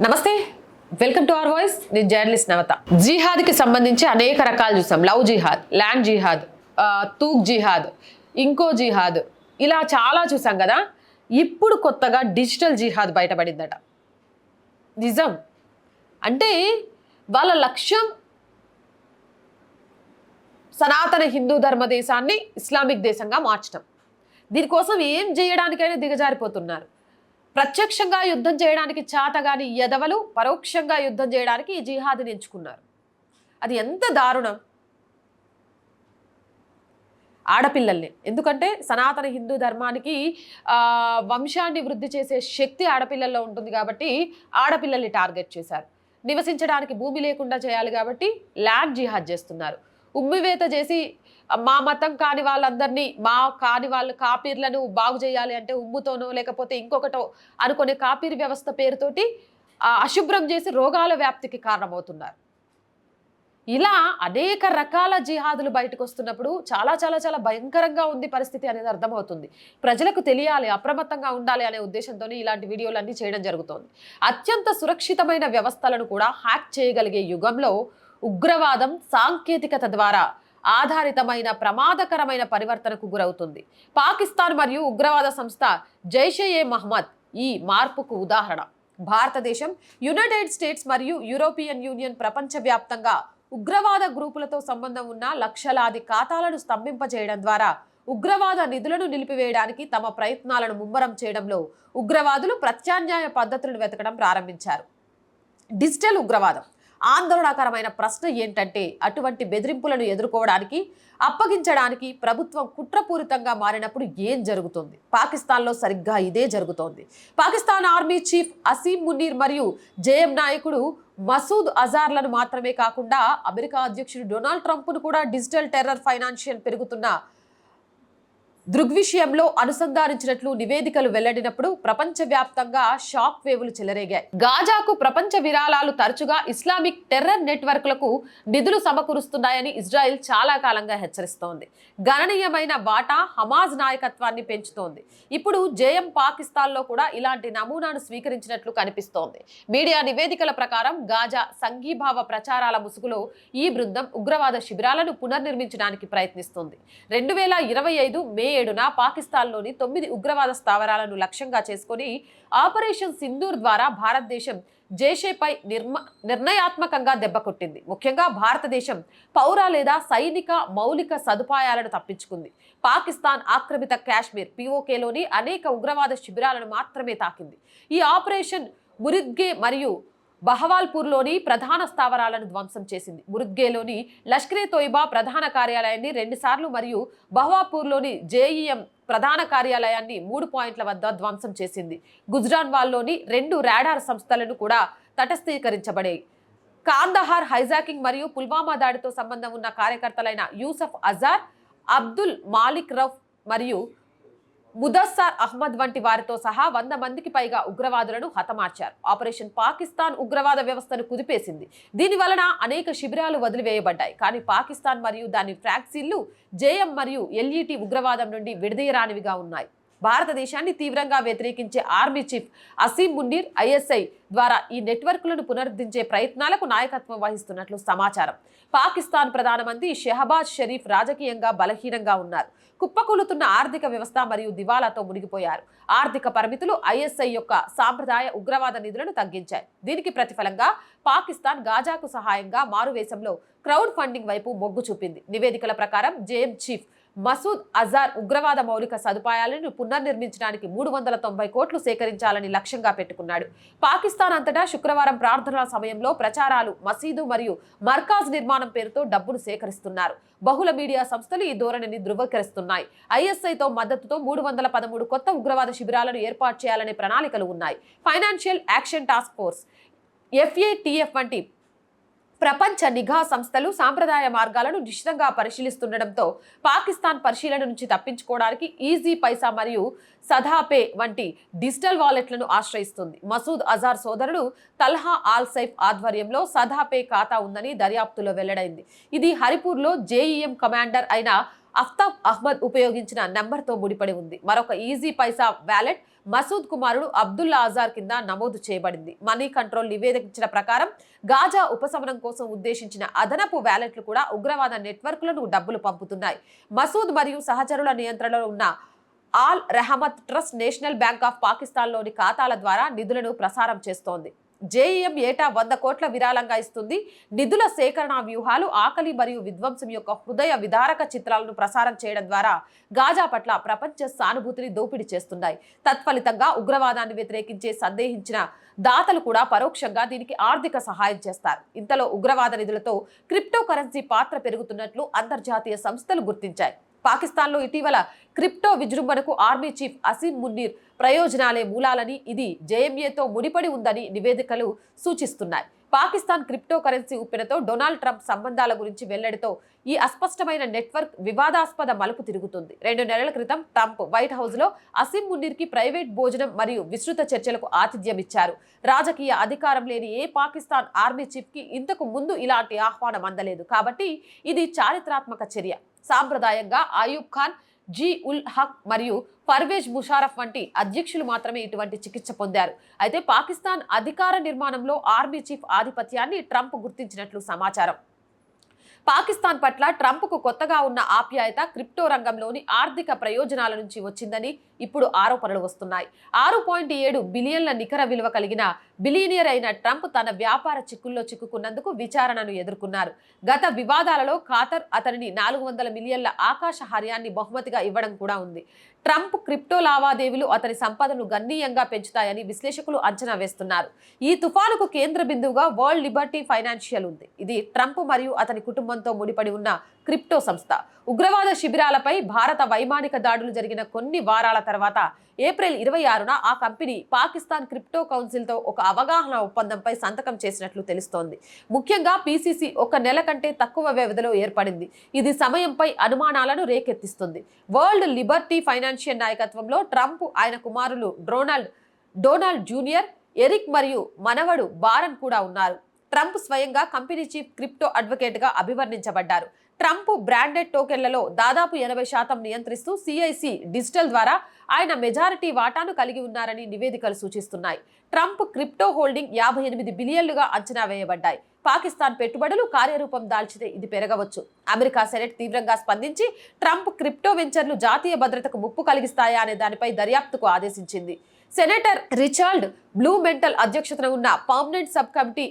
నమస్తే, welcome to our voice. నేను journalist నవత. జిహాద్కి సంబంధించి అనేక రకాలు చూసాం. లవ్ జిహాద్, ల్యాండ్ జిహాద్, తూక్ జిహాద్, ఇంకో జిహాద్, ఇలా చాలా చూసాం కదా. ఇప్పుడు కొత్తగా డిజిటల్ జిహాద్ బయటపడిందట. నిజం అంటే వాళ్ళ లక్ష్యం సనాతన హిందూ ధర్మ దేశాన్ని ఇస్లామిక్ దేశంగా మార్చడం. దీనికోసం ఏం చేయడానికైనా దిగజారిపోతున్నారు. ప్రత్యక్షంగా యుద్ధం చేయడానికి చేతగాని యదవలు పరోక్షంగా యుద్ధం చేయడానికి ఈ జిహాద్ని ఎంచుకున్నారు. అది ఎంత దారుణం. ఆడపిల్లల్ని, ఎందుకంటే సనాతన హిందూ ధర్మానికి వంశాన్ని వృద్ధి చేసే శక్తి ఆడపిల్లల్లో ఉంటుంది కాబట్టి ఆడపిల్లల్ని టార్గెట్ చేశారు. నివసించడానికి భూమి లేకుండా చేయాలి కాబట్టి ల్యాండ్ జిహాద్ చేస్తున్నారు. ఉమ్మివేత చేసి మా మతం కాని వాళ్ళందరినీ, మా కాని వాళ్ళ కాపీర్లను బాగు చేయాలి అంటే ఉమ్ముతోనో లేకపోతే ఇంకొకటో అనుకునే కాపీర్ వ్యవస్థ పేరుతోటి అశుభ్రం చేసి రోగాల వ్యాప్తికి కారణమవుతున్నారు. ఇలా అనేక రకాల జిహాదులు బయటకు వస్తున్నప్పుడు చాలా చాలా చాలా భయంకరంగా ఉంది పరిస్థితి అనేది అర్థమవుతుంది. ప్రజలకు తెలియాలి, అప్రమత్తంగా ఉండాలి అనే ఉద్దేశంతో ఇలాంటి వీడియోలన్నీ చేయడం జరుగుతోంది. అత్యంత సురక్షితమైన వ్యవస్థలను కూడా హ్యాక్ చేయగలిగే యుగంలో ఉగ్రవాదం సాంకేతికత ద్వారా ఆధారితమైన ప్రమాదకరమైన పరివర్తనకు గురవుతుంది. పాకిస్తాన్ మరియు ఉగ్రవాద సంస్థ జైష్-e-మొహమ్మద్ ఈ మార్పుకు ఉదాహరణ. భారతదేశం, యునైటెడ్ స్టేట్స్ మరియు యూరోపియన్ యూనియన్ ప్రపంచవ్యాప్తంగా ఉగ్రవాద గ్రూపులతో సంబంధం ఉన్న లక్షలాది ఖాతాలను స్తంభింపజేయడం ద్వారా ఉగ్రవాద నిధులను నిలిపివేయడానికి తమ ప్రయత్నాలను ముమ్మరం చేయడంలో ఉగ్రవాదులు ప్రత్యామ్నాయ పద్ధతులను వెతకడం ప్రారంభించారు. డిజిటల్ ఉగ్రవాదం. ఆందోళనకరమైన ప్రశ్న ఏంటంటే అటువంటి బెదిరింపులను ఎదుర్కోవడానికి, అప్పగించడానికి ప్రభుత్వం కుట్రపూరితంగా మారినప్పుడు ఏం జరుగుతుంది? పాకిస్తాన్లో సరిగ్గా ఇదే జరుగుతోంది. పాకిస్తాన్ ఆర్మీ చీఫ్ అసీం మునీర్ మరియు జేఎం నాయకుడు మసూద్ అజార్లను మాత్రమే కాకుండా అమెరికా అధ్యక్షుడు డొనాల్డ్ ట్రంప్ను కూడా డిజిటల్ టెర్రర్ ఫైనాన్షియల్ పెరుగుతున్న దృగ్విషయంలో అనుసంధానించినట్లు నివేదికలు వెల్లడినప్పుడు ప్రపంచవ్యాప్తంగా షాక్ వేవులు చెలరేగాయి. గాజాకు ప్రపంచ విరాళాలు తరచుగా ఇస్లామిక్ టెర్రర్ నెట్వర్క్లకు నిధులు సమకూరుస్తున్నాయని ఇజ్రాయెల్ చాలా కాలంగా హెచ్చరిస్తోంది. గణనీయమైన వాటా హమాజ్ నాయకత్వాన్ని పెంచుతోంది. ఇప్పుడు జేఎం పాకిస్తాన్లో కూడా ఇలాంటి నమూనాను స్వీకరించినట్లు కనిపిస్తోంది. మీడియా నివేదికల ప్రకారం గాజా సంఘీభావ ప్రచారాల ముసుగులో ఈ బృందం ఉగ్రవాద శిబిరాలను పునర్నిర్మించడానికి ప్రయత్నిస్తోంది. 2025 మే 7న పాకిస్తాన్లోని 9 ఉగ్రవాద స్థావరాలను లక్ష్యంగా చేసుకుని ఆపరేషన్ సింధూర్ ద్వారా భారతదేశం జైషేపై నిర్ణయాత్మకంగా దెబ్బకొట్టింది. ముఖ్యంగా భారతదేశం పౌర లేదా సైనిక మౌలిక సదుపాయాలను తప్పించుకుంది. పాకిస్తాన్ ఆక్రమిత కాశ్మీర్ POKలోని అనేక ఉగ్రవాద శిబిరాలను మాత్రమే తాకింది. ఈ ఆపరేషన్ మురిద్గే మరియు బహవాల్పూర్లోని ప్రధాన స్థావరాలను ధ్వంసం చేసింది. మురుద్గేలోని లష్కరే-తోయిబా ప్రధాన కార్యాలయాన్ని 2 సార్లు మరియు బహవాల్పూర్లోని JEM ప్రధాన కార్యాలయాన్ని 3 పాయింట్ల వద్ద ధ్వంసం చేసింది. గుజ్రాన్వాల్లోని 2 రాడార్ సంస్థలను కూడా తటస్థీకరించబడాయి. కాందహార్ హైజాకింగ్ మరియు పుల్వామా దాడితో సంబంధం ఉన్న కార్యకర్తలైన యూసఫ్ అజార్, అబ్దుల్ మాలిక్ రౌఫ్ మరియు ముదస్సర్ అహ్మద్ వంటి వారితో సహా 100 మందికి పైగా ఉగ్రవాదులను హతమార్చారు. ఆపరేషన్ పాకిస్తాన్ ఉగ్రవాద వ్యవస్థను కుదిపేసింది. దీని వలన అనేక శిబిరాలు వదిలివేయబడ్డాయి. కానీ పాకిస్తాన్ మరియు దాని ఫ్రాక్సీలు JM మరియు LET ఉగ్రవాదం నుండి విడదీయరానివిగా ఉన్నాయి. భారతదేశాన్ని తీవ్రంగా వ్యతిరేకించే army chief Asim Munir ISI ద్వారా ఈ నెట్వర్క్లను పునరుద్ధరించే ప్రయత్నాలకు నాయకత్వం వహిస్తున్నట్లు సమాచారం. పాకిస్తాన్ ప్రధానమంత్రి షెహబాజ్ షరీఫ్ రాజకీయంగా బలహీనంగా ఉన్నారు. కుప్పకూలుతున్న ఆర్థిక వ్యవస్థ మరియు దివాలాతో మునిగిపోయారు. ఆర్థిక పరిమితులు ISI యొక్క సాంప్రదాయ ఉగ్రవాద నిధులను తగ్గించాయి. దీనికి ప్రతిఫలంగా పాకిస్తాన్ గాజాకు సహాయంగా మారువేషంలో క్రౌడ్ ఫండింగ్ వైపు మొగ్గు చూపింది. నివేదికల ప్రకారం JM చీఫ్ మసూద్ అజార్ ఉగ్రవాద మౌలిక సదుపాయాలను పునర్నిర్మించడానికి 390 కోట్లు సేకరించాలని లక్ష్యంగా పెట్టుకున్నాడు. పాకిస్తాన్ అంతటా శుక్రవారం ప్రార్థనల సమయంలో ప్రచారాలు, మసీదు మరియు మర్కాజ్ నిర్మాణం పేరుతో డబ్బును సేకరిస్తున్నారు. బహుళ మీడియా సంస్థలు ఈ ధోరణిని ధృవీకరిస్తున్నాయి. ISIతో మద్దతుతో 313 కొత్త ఉగ్రవాద శిబిరాలను ఏర్పాటు చేయాలనే ప్రణాళికలు ఉన్నాయి. Financial action task force FATF వంటి ప్రపంచ నిఘా సంస్థలు సాంప్రదాయ మార్గాలను నిశితంగా పరిశీలిస్తుండటంతో పాకిస్తాన్ పరిశీలన నుంచి తప్పించుకోవడానికి ఈజీ పైసా మరియు సదాపే వంటి డిజిటల్ వాలెట్లను ఆశ్రయిస్తుంది. మసూద్ అజార్ సోదరుడు తల్హా ఆల్ సైఫ్ ఆధ్వర్యంలో సదాపే ఖాతా ఉందని దర్యాప్తులో వెల్లడైంది. ఇది హరిపూర్లో JEM కమాండర్ అయిన అఫ్తాబ్ అహ్మద్ ఉపయోగించిన నెంబర్తో ముడిపడి ఉంది. మరొక ఈజీ పైసా వ్యాలెట్ మసూద్ కుమారుడు అబ్దుల్లా అజార్ కింద నమోదు చేయబడింది. మనీ కంట్రోల్ నివేదించిన ప్రకారం గాజా ఉపశమనం కోసం ఉద్దేశించిన అదనపు వ్యాలెట్లు కూడా ఉగ్రవాద నెట్వర్క్లను డబ్బులు పంపుతున్నాయి. మసూద్ మరియు సహచరుల నియంత్రణలో ఉన్న all Rahmat trust national bank of పాకిస్తాన్లోని ఖాతాల ద్వారా నిధులను ప్రసారం చేస్తోంది. జేఈఎం ఏటా 100 కోట్ల విరాళంగా ఇస్తుంది. నిధుల సేకరణ వ్యూహాలు ఆకలి మరియు విధ్వంసం యొక్క హృదయ విదారక చిత్రాలను ప్రసారం చేయడం ద్వారా గాజా పట్ల ప్రపంచ సానుభూతిని దోపిడీ చేస్తున్నాయి. తత్ఫలితంగా ఉగ్రవాదాన్ని వ్యతిరేకించే సందేహించిన దాతలు కూడా పరోక్షంగా దీనికి ఆర్థిక సహాయం చేస్తారు. ఇంతలో ఉగ్రవాద నిధులతో క్రిప్టో కరెన్సీ పాత్ర పెరుగుతున్నట్లు అంతర్జాతీయ సంస్థలు గుర్తించాయి. పాకిస్తాన్లో ఇటీవల క్రిప్టో విజృంభణకు ఆర్మీ చీఫ్ అసీం మున్నీర్ ప్రయోజనాలే మూలాలని, ఇది జేఎంఏతో ముడిపడి ఉందని నివేదికలు సూచిస్తున్నాయి. పాకిస్తాన్ క్రిప్టో కరెన్సీ ఉప్పెనతో డొనాల్డ్ ట్రంప్ సంబంధాల గురించి వెల్లడితో ఈ అస్పష్టమైన నెట్వర్క్ వివాదాస్పద మలుపు తిరుగుతుంది. 2 నెలల క్రితం ట్రంప్ వైట్ హౌస్ లో అసీం మున్నీర్కి ప్రైవేట్ భోజనం మరియు విస్తృత చర్చలకు ఆతిథ్యం ఇచ్చారు. రాజకీయ అధికారం లేని ఏ పాకిస్తాన్ ఆర్మీ చీఫ్ కి ఇంతకు ముందు ఇలాంటి ఆహ్వానం అందలేదు. కాబట్టి ఇది చారిత్రాత్మక చర్య. సాంప్రదాయంగా అయూబ్ ఖాన్, జీ-ఉల్-హక్ మరియు పర్వేజ్ ముషారఫ్ వంటి అధ్యక్షులు మాత్రమే ఇటువంటి చికిత్స పొందారు. అయితే పాకిస్తాన్ అధికార నిర్మాణంలో ఆర్మీ చీఫ్ ఆధిపత్యాన్ని ట్రంప్ గుర్తించినట్లు సమాచారం. పాకిస్తాన్ పట్ల ట్రంప్కు కొత్తగా ఉన్న ఆప్యాయత క్రిప్టో రంగంలోని ఆర్థిక ప్రయోజనాల నుంచి వచ్చిందని ఇప్పుడు ఆరోపణలు వస్తున్నాయి. 6.7 బిలియన్ల నికర విలువ కలిగిన బిలియనియర్ అయిన ట్రంప్ తన వ్యాపార చిక్కుల్లో చిక్కుకున్నందుకు విచారణను ఎదుర్కొన్నారు. గత వివాదాలలో ఖాతర్ అతనిని 400 మిలియన్ల ఆకాశ హార్యాన్ని బహుమతిగా ఇవ్వడం కూడా ఉంది. ట్రంప్ క్రిప్టో లావాదేవీలు అతని సంపదను గణనీయంగా పెంచుతాయని విశ్లేషకులు అంచనా వేస్తున్నారు. ఈ తుఫానుకు కేంద్ర బిందువుగా వరల్డ్ లిబర్టీ ఫైనాన్షియల్ ఉంది. ఇది ట్రంప్ మరియు అతని కుటుంబంతో ముడిపడి ఉన్న క్రిప్టో సంస్థ. ఉగ్రవాద శిబిరాలపై భారత వైమానిక దాడులు జరిగిన కొన్ని వారాల తర్వాత ఏప్రిల్ 26న ఆ కంపెనీ పాకిస్తాన్ క్రిప్టో కౌన్సిల్తో ఒక అవగాహన ఒప్పందంపై సంతకం చేసినట్లు తెలుస్తోంది. ముఖ్యంగా పీసీసీ 1 నెల కంటే తక్కువ వ్యవధిలో ఏర్పడింది. ఇది సమయంపై అనుమానాలను రేకెత్తిస్తుంది. వరల్డ్ లిబర్టీ ఫైనాన్షియల్ నాయకత్వంలో ట్రంప్, ఆయన కుమారులు డొనాల్డ్ జూనియర్, ఎరిక్ మరియు మనవడు బారన్ కూడా ఉన్నారు. ట్రంప్ స్వయంగా కంపెనీ చీఫ్ క్రిప్టో అడ్వకేట్గా అభివర్ణించబడ్డారు. ట్రంప్ బ్రాండెడ్ టోకెన్లలో దాదాపు 80% నియంత్రిస్తూ సిఐసి డిజిటల్ ద్వారా ఆయన మెజారిటీ వాటాను కలిగి ఉన్నారని నివేదికలు సూచిస్తున్నాయి. ట్రంప్ క్రిప్టో హోల్డింగ్ 58 బిలియన్లుగా అంచనా వేయబడ్డాయి. పాకిస్తాన్ పెట్టుబడులు కార్యరూపం దాల్చితే ఇది పెరగవచ్చు. అమెరికా సెనెట్ తీవ్రంగా స్పందించి ట్రంప్ క్రిప్టో వెంచర్లు జాతీయ భద్రతకు ముప్పు కలిగిస్తాయా అనే దానిపై దర్యాప్తుకు ఆదేశించింది. సెనేటర్ రిచర్డ్ బ్లూమెంటల్ అధ్యక్షతన ఉన్న పర్మనెంట్ సబ్ కమిటీ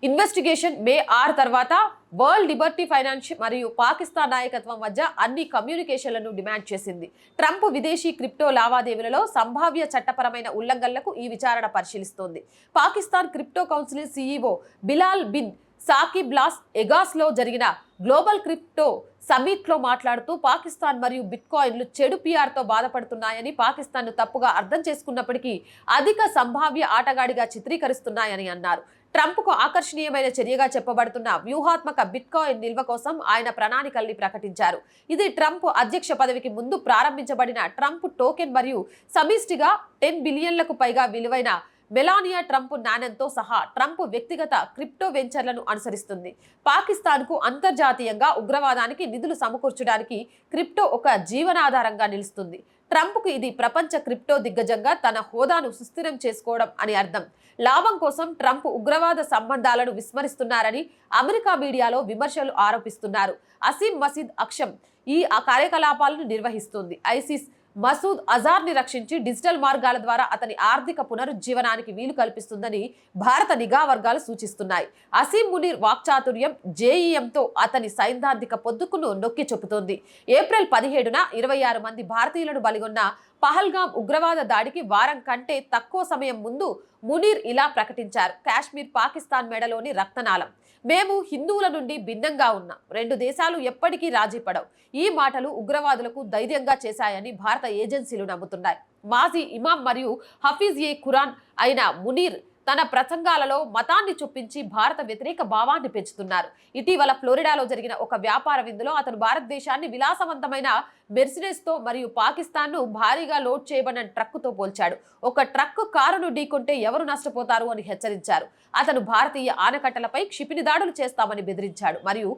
ఇన్వెస్టిగేషన్ మే 6 తర్వాత వరల్డ్ లిబర్టీ ఫైనాన్స్ మరియు పాకిస్తాన్ నాయకత్వం మధ్య అన్ని కమ్యూనికేషన్లను డిమాండ్ చేసింది. ట్రంప్ విదేశీ క్రిప్టో లావాదేవీలలో సంభావ్య చట్టపరమైన ఉల్లంఘనలకు ఈ విచారణ పరిశీలిస్తోంది. Pakistan crypto council CEO Bilal bin Saqib Las ఎగాస్లో జరిగిన గ్లోబల్ క్రిప్టో సమిట్లో మాట్లాడుతూ పాకిస్తాన్ మరియు బిట్కాయిన్లు చెడు పిఆర్తో బాధపడుతున్నాయని, పాకిస్తాన్ను తప్పుగా అర్థం చేసుకున్నప్పటికీ అధిక సంభావ్య ఆటగాడిగా చిత్రీకరిస్తున్నాయని అన్నారు. ట్రంప్కు ఆకర్షణీయమైన చర్యగా చెప్పబడుతున్న వ్యూహాత్మక బిట్కాయిన్ నిల్వ కోసం ఆయన ప్రణాళికల్ని ప్రకటించారు. ఇది ట్రంప్ అధ్యక్ష పదవికి ముందు ప్రారంభించబడిన ట్రంప్ టోకెన్ మరియు సమిష్టిగా 10 బిలియన్లకు పైగా విలువైన మెలానియా ట్రంప్ నాణ్యంతో సహా ట్రంప్ వ్యక్తిగత క్రిప్టో వెంచర్లను అనుసరిస్తుంది. పాకిస్తాన్కు అంతర్జాతీయంగా ఉగ్రవాదానికి నిధులు సమకూర్చడానికి క్రిప్టో ఒక జీవనాధారంగా నిలుస్తుంది. ట్రంప్కు ఇది ప్రపంచ క్రిప్టో దిగ్గజంగా తన హోదాను సుస్థిరం చేసుకోవడం అని అర్థం. లాభం కోసం ట్రంప్ ఉగ్రవాద సంబంధాలను విస్మరిస్తున్నారని అమెరికా మీడియాలో విమర్శలు ఆరోపిస్తున్నారు. అసీం మసీద్ అక్షం ఈ కార్యకలాపాలను నిర్వహిస్తుంది. ఐసిస్ మసూద్ అజార్ని రక్షించి డిజిటల్ మార్గాల ద్వారా అతని ఆర్థిక పునరుజ్జీవనానికి వీలు కల్పిస్తుందని భారత నిఘా వర్గాలు సూచిస్తున్నాయి. అసీం మునీర్ వాక్చాతుర్యం జేఈఎంతో అతని సైద్ధాంతిక పొద్దుకును నొక్కి చెబుతోంది. ఏప్రిల్ 17న 26 మంది భారతీయులను బలిగొన్న పహల్గాం ఉగ్రవాద దాడికి వారం కంటే తక్కువ సమయం ముందు మునీర్ ఇలా ప్రకటించారు. కాశ్మీర్ పాకిస్తాన్ మెడలోని రక్తనాళం. మేము హిందువుల నుండి భిన్నంగా ఉన్నాం. 2 దేశాలు ఎప్పటికీ రాజీ పడవు. ఈ మాటలు ఉగ్రవాదులకు ధైర్యంగా చేశాయని భారత ఏజెన్సీలు నమ్ముతున్నాయి. మాజీ ఇమాం మరియు హఫీజ్ ఖురాన్ అయిన మునీర్ తన ప్రసంగాలలో మతాన్ని చొప్పించి భారత వ్యతిరేక భావాన్ని పెంచుతున్నారు. ఇటీవల ఫ్లోరిడాలో జరిగిన ఒక వ్యాపార విందులో అతను భారతదేశాన్ని విలాసవంతమైన మెర్సిడెస్ తో మరియు పాకిస్తాన్ ను భారీగా లోడ్ చేయబడిన ట్రక్కుతో పోల్చాడు. ఒక ట్రక్ కారును ఢీకొంటే ఎవరు నష్టపోతారు అని హెచ్చరించారు. అతను భారతీయ ఆనకట్టలపై క్షిపణి దాడులు చేస్తామని బెదిరించాడు మరియు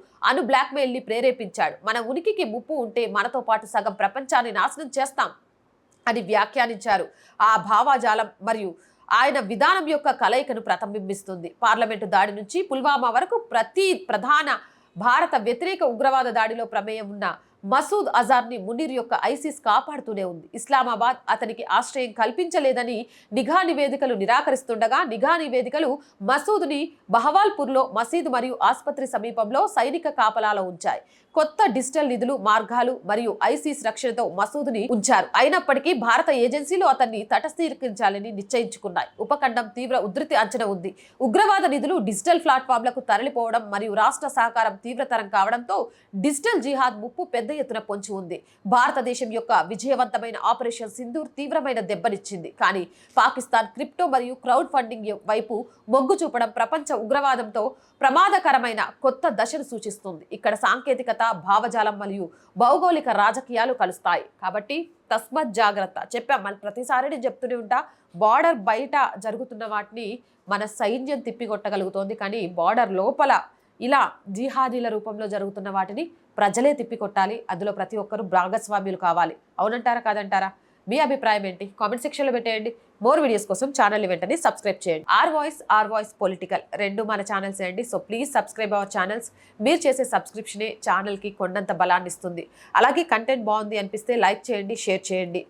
బ్లాక్మెయిల్ ని ప్రేరేపించాడు. మన ఉనికికి ముప్పు ఉంటే మనతో పాటు సగం ప్రపంచాన్ని నాశనం చేస్తాం అని వ్యాఖ్యానించారు. ఆ భావజాలం మరియు ఆయన విధానం యొక్క కలయికను ప్రతిబింబిస్తుంది. పార్లమెంటు దాడి నుంచి పుల్వామా వరకు ప్రధాన భారత వ్యతిరేక ఉగ్రవాద దాడిలో ప్రమేయం ఉన్న మసూద్ అజార్ ని మునీర్ యొక్క ఐసిస్ కాపాడుతూనే ఉంది. ఇస్లామాబాద్ అతనికి ఆశ్రయం కల్పించలేదని నిఘా నివేదికలు నిరాకరిస్తుండగా నిఘా నివేదికలు మసూద్ని బహవాల్పూర్లో మసీదు మరియు ఆసుపత్రి సమీపంలో సైనిక కాపలాలో ఉంచాయి. కొత్త డిజిటల్ నిధులు మార్గాలు మరియు ఐసిస్ రక్షణతో మసూద్ని ఉంచారు. అయినప్పటికీ భారత ఏజెన్సీలు అతన్ని తటస్థీకరించాలని నిశ్చయించుకున్నాయి. ఉపఖండం తీవ్ర ఉధృతి అంచనా ఉంది. ఉగ్రవాద నిధులు డిజిటల్ ప్లాట్ఫామ్లకు తరలిపోవడం మరియు రాష్ట్ర సహకారం తీవ్రతరం కావడంతో డిజిటల్ జిహాద్ ముప్పు పెద్ద ఎత్తున పొంచి ఉంది. భారతదేశం యొక్క విజయవంతమైన ఆపరేషన్ సింధూర్ తీవ్రమైన దెబ్బనిచ్చింది. కానీ పాకిస్తాన్ క్రిప్టో మరియు క్రౌడ్ ఫండింగ్ వైపు మొగ్గు చూపడం ప్రపంచ ఉగ్రవాదంతో ప్రమాదకరమైన కొత్త దశను సూచిస్తుంది. ఇక్కడ సాంకేతికత, భావజాలం మరియు భౌగోళిక రాజకీయాలు కలుస్తాయి. కాబట్టి తస్మత్ జాగ్రత్త. చెప్పాం, మన ప్రతిసారి నేను చెప్తూనే ఉంటా, బార్డర్ బయట జరుగుతున్న వాటిని మన సైన్యం తిప్పికొట్టగలుగుతోంది, కానీ బార్డర్ లోపల ఇలా జిహాదీల రూపంలో జరుగుతున్న వాటిని ప్రజలే తిప్పికొట్టాలి. అందులో ప్రతి ఒక్కరూ భాగస్వామ్యులు కావాలి. అవునంటారా కాదంటారా? మీ అభిప్రాయం ఏంటి? కామెంట్ సెక్షన్లో పెట్టేయండి. మోర్ వీడియోస్ కోసం ఛానల్ని వెంటనే సబ్స్క్రైబ్ చేయండి. ఆర్ వాయిస్ పొలిటికల్ రెండు మన ఛానల్స్ అండి. So please subscribe our channels. మీరు చేసే సబ్స్క్రిప్షనే ఛానల్కి కొండంత బలాన్ని ఇస్తుంది. అలాగే కంటెంట్ బాగుంది అనిపిస్తే లైక్ చేయండి, షేర్ చేయండి.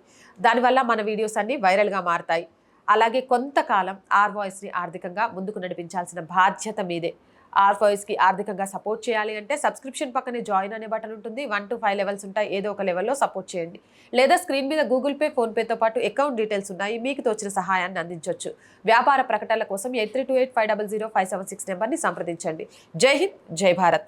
దానివల్ల మన వీడియోస్ అన్ని వైరల్గా మారుతాయి. అలాగే కొంతకాలం ఆర్ వాయిస్ని ఆర్థికంగా ముందుకు నడిపించాల్సిన బాధ్యత మీదే. ఆర్ వాయిస్కి ఆర్థికంగా సపోర్ట్ చేయాలి అంటే సబ్స్క్రిప్షన్ పక్కనే జాయిన్ అనే బటన్ ఉంటుంది. 1 to 5 లెవెల్స్ ఉంటాయి. ఏదో ఒక లెవెల్లో సపోర్ట్ చేయండి. లేదా స్క్రీన్ మీద గూగుల్ పే, ఫోన్పేతో పాటు అకౌంట్ డీటెయిల్స్ ఉన్నాయి. మీకు తోచిన సహాయాన్ని అందించవచ్చు. వ్యాపార ప్రకటనల కోసం 8328500576 నెంబర్ని సంప్రదించండి. జై హింద్, జై భారత్.